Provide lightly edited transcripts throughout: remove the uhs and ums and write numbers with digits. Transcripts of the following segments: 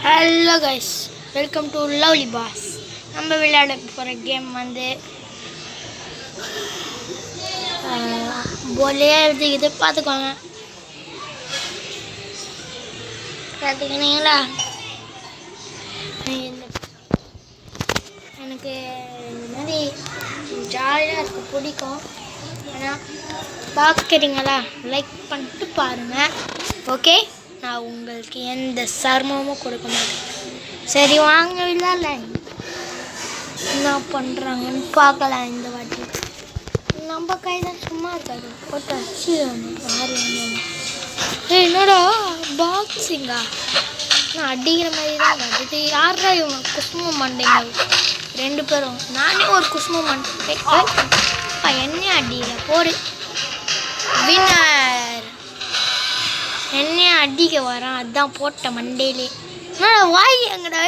Hello guys, welcome to lovely pass. நம்ம விளையாட போகிற கேம் வந்து போலே இது பார்த்துக்கோங்க. பார்த்துக்கினீங்களா? எனக்கு இந்த மாதிரி ஜாலியாக இருக்க பிடிக்கும். ஆனால் பார்க்குறீங்களா? லைக் பண்ணிட்டு பாருங்கள். ஓகே, நான் உங்களுக்கு எந்த சிரமமும் கொடுக்க மாட்டேன். சரி வாங்க விளையாடல. என்ன பண்ணுறாங்கன்னு பார்க்கலாம். இந்த வாட்டி நம்ம கை தான் சும்மா இருக்காது, போட்டு அச்சு யார் என்னோட பாக்ஸிங்கா நான் அடிக்கிற மாதிரி தான் வருது. யாரா இவங்க குசும மண்டைங்க ரெண்டு பேரும்? நானே ஒரு குசும மண்டை. என்ன அடிக்கிற போடு வின்னர். என்னைய அடிக்க வரான், அதான் போட்ட மண்டையிலே. வாய் எங்கடா?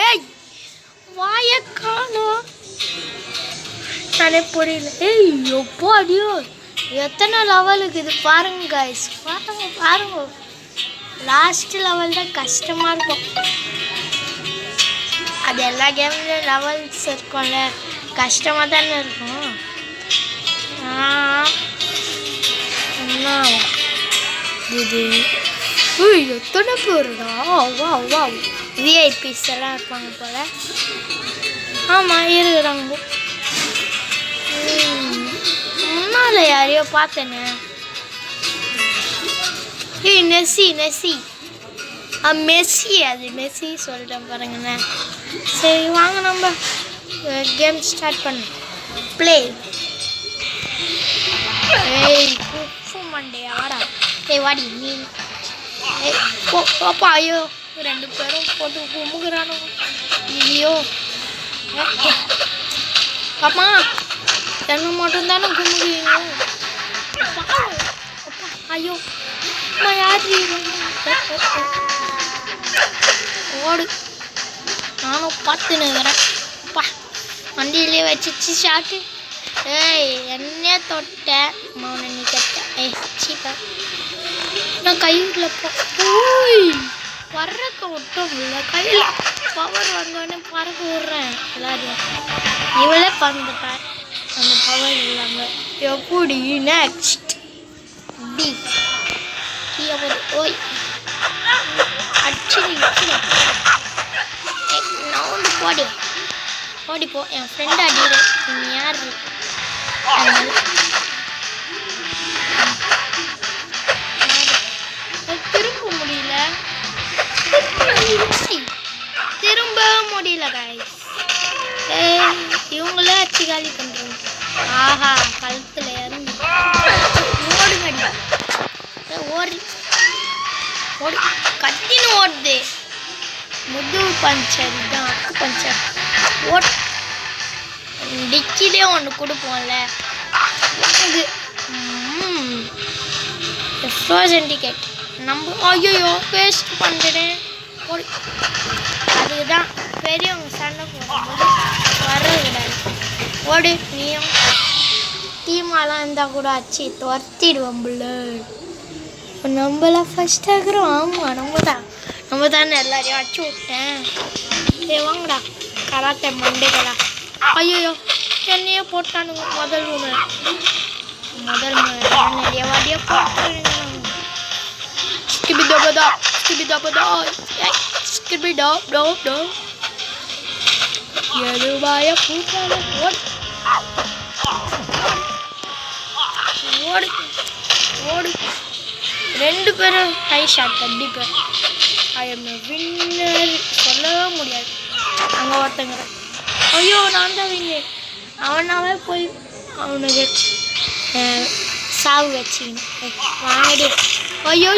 வாய காணோம். நானே புரியல. எப்போ அடியோ எத்தனை லெவலுக்கு இது பாருங்க கைஸ், பாருங்க. லாஸ்ட் லெவல் தான் கஷ்டமாக இருக்கும். அது எல்லா கேம்லேயும் லெவல்ஸ் இருக்கும்ல, கஷ்டமாக தானே இருக்கும். என்ன இது? எத்தனை பேருடா? வா விஐபிஸ் எல்லாம் இருப்பாங்க போல. ஆமாம், இருக்கிறாங்க. முன்னால் யாரையோ பார்த்தேனே. நெஸ்ஸி மெஸ்ஸி, அது மெஸ்ஸி சொல்லிட்டேன் பாருங்கண்ணே. சரி வாங்க நம்ம கேம் ஸ்டார்ட் பண்ண. ப்ளே. குஃபு மண்டையா வாடா. வாடி நீ. பாப்பா ஐயோ, ரெண்டு பேரும் போட்டு குமுக்குறானோ. ஐயோ பாப்பா, என்ன மட்டும்தானே குமுக்குறீங்க? ஐயோ யார் ஓடு. நானும் பார்த்துன்னு இருக்கிறேன். அப்பா வண்டியிலே வச்சிச்சு ஷாட்டு. என்ன தொட்ட மௌன நீ கட்ட. சீப்பா நான் கையில் பறக்க விட்டோம் இல்லை, கையில் பவர் வந்தோடனே பறக்க விட்றேன் எல்லாரையும். இவளே பறந்துட்டேன் அந்த பவர் இல்லாமல். எப்படி நெக்ஸ்ட் டி ஓய் அடிச்சு ஓடிப்போ. என் ஃப்ரெண்ட் அடிடு. நீ யார்? திரும்ப முடியல, கைஸ். இவங்களே அச்சு காலி பண்ணுறோம். ஆஹா, கழுத்தில் இறங்கி ஓடுங்கடி. ஓடி கத்தின்னு ஓடுது. முதுகு பஞ்சர் தான், அக்கு பஞ்சர். டிக்கிலே ஒன்று கொடுப்போம்ல, இது ஃப்ரோசன் டிக்கெட். நம்ம ஐயோ வேஸ்ட் பண்ணுறேன். அதுக்கு தான் பெரியவங்க சண்டை போடும்போது வர்றதுடாது. ஓடு நீயும். டீமாலாம் இருந்தால் கூட அச்சு துரத்திடுவோம்ல. நம்மளாம் ஃபஸ்ட் ஆகிறோம். ஆமாம், நம்ம தானே எல்லாரையும் அச்சு விட்டேன். வாங்கடா கராத்தே மண்டைகளா. ஐயோ என்னையே போட்டானுங்க முதல் நிறைய வாடியா போட்டானுங்க. எழுவாய பூட்டான ஓடு. ரெண்டு பேரும் ஹை ஷாட் கண்டிப்பாக. ஐ எம் வின்னர் சொல்லவே முடியாது. அங்கே ஒருத்தங்கிற ஐயோ நான் தான் வின்னர். அவனாவே போய் அவனுக்கு சாவு வச்சுக்கணும். வாங்கடி. ஐயோ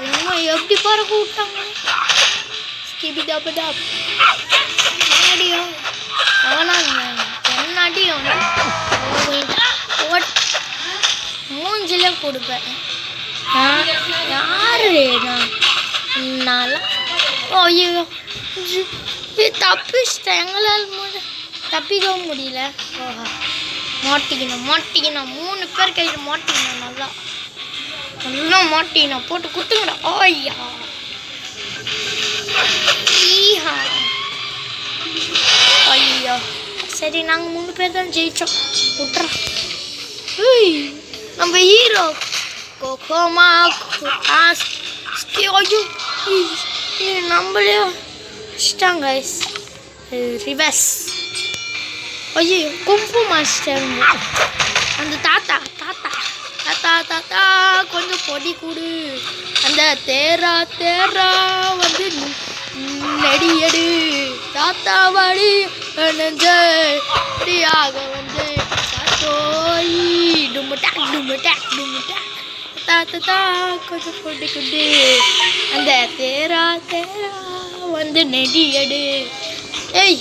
இவங்க எப்படி பறக்க விட்டாங்க? வாங்கடியோ அவனாங்க என்னாடியும் மூஞ்சிலே கொடுப்பேன். யாரு நான்லாம்? ஐயோ தப்பிச்சிட்டேன். எங்களால் தப்பிக்கவும் முடியல. ஓஹா மாட்டிக்கணும். 3 பேர் கையில் மாட்டிக்கணும். நல்லா மாட்டிக்கணும். போட்டு குத்துங்கடா. ஐயா ஐயோ சரி நாங்கள் 3 பேர் தான் ஜெயித்தோம் விட்றா நம்ம ஹீரோ கோகோமா ஐயோ நம்மளே வச்சிட்டாங்க ரிவர்ஸ் ஐயோ கும்பு மாஸ்டர் அந்த தாத்தா தாத்தா தாத்தா தாத்தா கொஞ்சம் பொடி கொடு அந்த தேரா தேரா வந்து நெடியடு தாத்தா வாடி நெஞ்சாக வந்து தாத்தோய் டுமுட்டாக் டுமுட்டாக் டுமுட்டாக் தாத்தா கொஞ்சம் பொடி கொடு அந்த தேரா தேரா வந்து நெடியடு ஏய்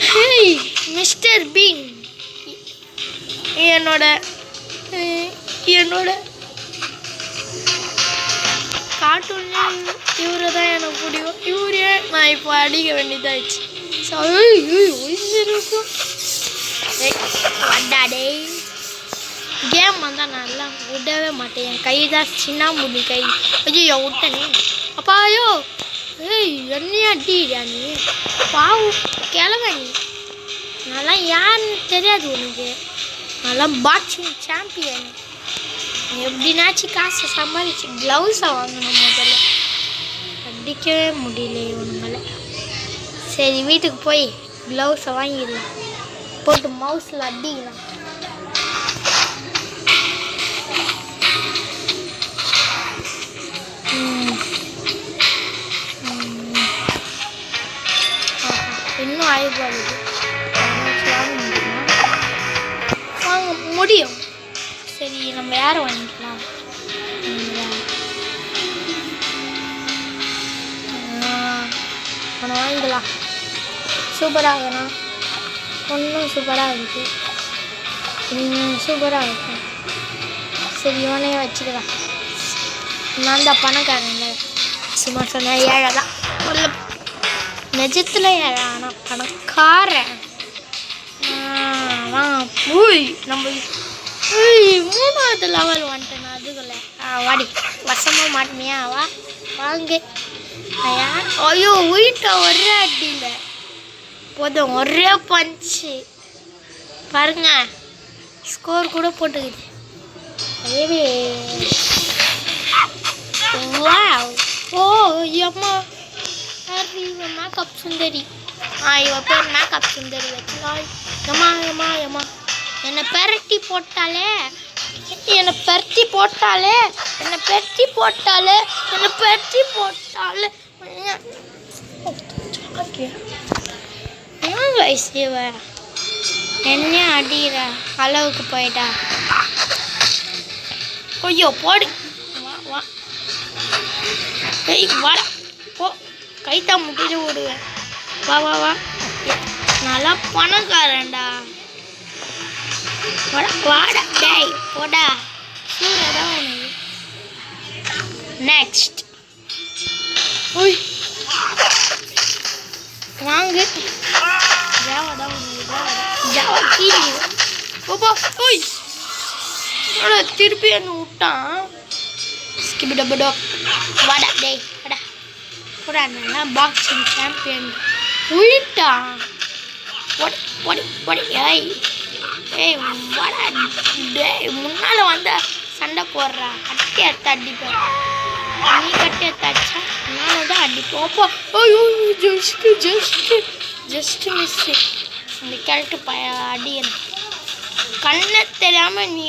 ஹேய் மிஸ்டர் பீன் என்னோட கார்ட்டூன்ல இவரை தான் எனக்கு பிடிக்கும் இவரே நான் இப்போ அடிக்க வேண்டியதாகிடுச்சு வண்டாடே கேம் வந்தால் நல்லா விடவே மாட்டேன் என் கை தான் சின்ன முடி கை ஐயோ விட்டனே அப்பாயோ ஏய் என்னையா அடியா நீ பாவு கிளம்ப நீ நல்லா யாருன்னு தெரியாது உனக்கு நல்லா பாக்ஸிங் சாம்பியன் எப்படின்னாச்சும் காசை சம்பாதிச்சு க்ளவுஸை வாங்கணும் முதல்ல அடிக்கவே முடியல இவனுங்களை சரி வீட்டுக்கு போய் க்ளவுஸை வாங்கிடலாம் போட்டு மவுஸில் அடிக்கலாம் இன்னும் ஆயிடுவாங்க வாங்க முடியும் சரி நம்ம யாரை வாங்கிக்கலாம் அவனை வாங்கிக்கலாம் சூப்பராகண்ணா ஒன்றும் சூப்பராக இருக்குது சூப்பராக இருக்கும் சரி இவனே வச்சுக்கலாம் நான் தான் பணக்காரன் சும்மா சொன்னேன் ஏழை தான் நிஜத்தில் ஏழை ஆனால் பணக்காரன் ஊய் நம்ம 3வது லெவல் வந்துட்டேன் அதுக்குள்ள வாடி வசமாக மாட்டினியா வா வாங்க ஐயோ உயிட்ட ஒரே அடியில் போதும் ஒரே பஞ்சு பாருங்க ஸ்கோர் கூட போட்டுக்குது ஓ அம்மா இவன் மேக்கப் சுந்தரி இவ பேர் மேக்கப் சுந்தரி வச்சுக்காய் எம்மா எம்மா எம்மா என்னை பெரட்டி போட்டாலே வயசு என்ன அடிக்கிற அளவுக்கு போயிட்டா ஐயோ போடு வா வா வாடா போ கைத்தா முட்டிட்டு ஓடுவேன் வா வா வா நல்லா பணக்காரன்டா வாடா வாடா டேய் போடா சூடாதான் உனக்கு நெக்ஸ்ட் ஓய் வாங்க ஜாவாதான் உனக்கு ஜாவா கீழே ஓப்பா ஓய் திருப்பி என்ன விட்டான் ஸ்கிபிடபடோ வாடா டேய் வாடா போடா நல்லா பாக்ஸிங் சாம்பியன் உயிட்டான் ஓடி ஓடி ஓடி ஏய் வாடா டேய் முன்னால் வந்த சண்டை போடுறா கட்டி எடுத்து அடிப்பேன் நீ கட்டி எடுத்து அடிச்சா நானும் தான் அடிப்பேன் அப்போ ஐயோ ஜஸ்ட்டு மிஸ்ஸு இந்த கேரக்டர் அடியன் கண்ணை தெரியாமல் நீ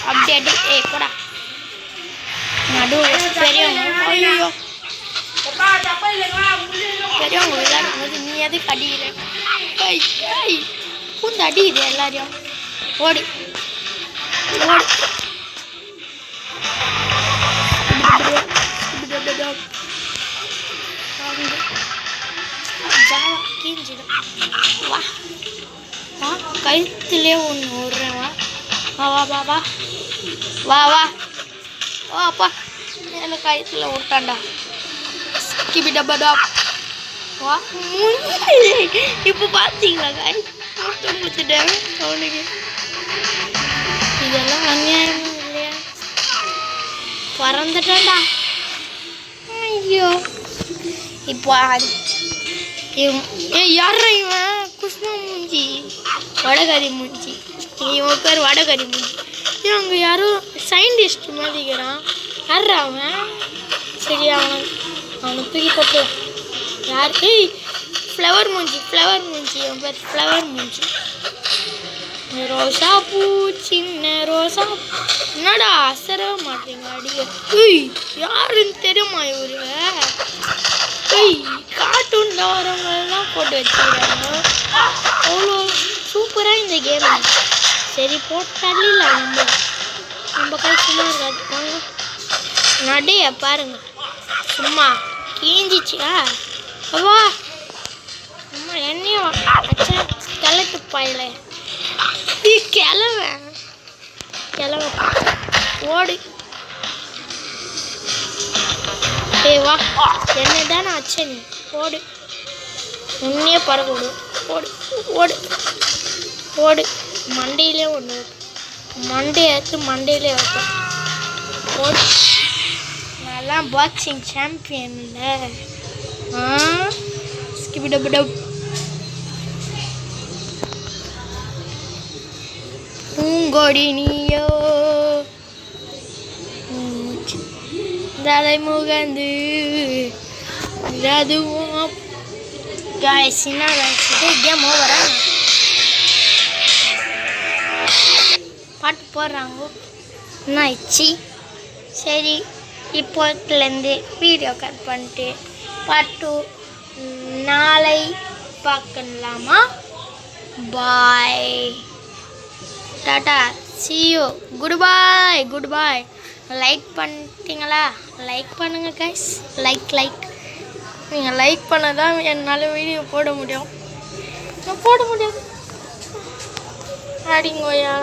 அப்படி அடி போடா நடு பெரியவங்க ஐயோ பெரியவங்க விளையாடும் போது நீ எதுக்கு அடிக்கிற பூந்து அடிக்குது எல்லாரையும் ஓடி ஓடி ஜாவா கீஞ்சிடும் வா வா கழுத்துலேயே ஒன்று விடுறேன் வா வா வா வா வா வா வா அப்பா எனக்கு கழுத்தில் விட்டான்டா கிபி டப்பா வா இப்போ பார்த்தீங்களா காய் முத்துட்டேன் அவனுக்கு இதெல்லாம் அநியாயம் இல்லையா பறந்துட்டேன்டா ஐயோ இப்போ யாரா இவன் குஷ்மா மூஞ்சி வடகறி மூஞ்சி இவன் பேர் வடகறி மூஞ்சி இவன் அங்கே யாரும் சயின்டிஸ்ட் மாதிரிக்கிறான் யாரா அவன் சரி அவனை தூக்கி போட்டு யார் ஃப்ளவர் மூஞ்சி இவன் பேர் ஃப்ளவர் மூஞ்சி ரோசா பூ சின்ன ரோசா என்னடா அசர மாட்டீங்க அடிக்க யாருன்னு தெரியுமா இவரு கார்ட்டூன் வரவங்கெல்லாம் போட்டு வச்சுக்கிறாங்க அவ்வளோ சூப்பராக இந்த கேம் சரி போட்டாலே இல்லை நம்ம கை சும்மா இருக்காது வாங்க நடைய பாருங்க சும்மா கீஞ்சிச்சா அவ்வா அம்மா என்னையும் கிளட்டு பாயில கிளவ ஓடு வா என்னதானே ஆச்சு நீ ஓடு உன்னையே பறக்க விடு ஓடு ஓடு ஓடு மண்டையிலே ஒன்று மண்டையை எடுத்து மண்டையிலே வைப்பேன் ஓடு நல்லா பாக்ஸிங் சாம்பியன்ல ஸ்கிபிடபிடப் பூங்கொடி நீயோ தலை முகந்து அதுவும் guys என்ன நினச்சிட்டு கேம் ஓவரா பாட்டு போடுறாங்க என்ன ஆயிடுச்சு சரி இப்போத்துலேருந்து வீடியோ கட் பண்ணிட்டு பாட்டு நாளை பார்க்கலாமா பாய் டாடா see you goodbye லைக் பண்ணிட்டீங்களா லைக் பண்ணுங்க கைஸ் லைக் நீங்கள் லைக் பண்ண தான் என்னால் வீடியோ போட முடியும் நான் போட முடியாது அடிங்கோயா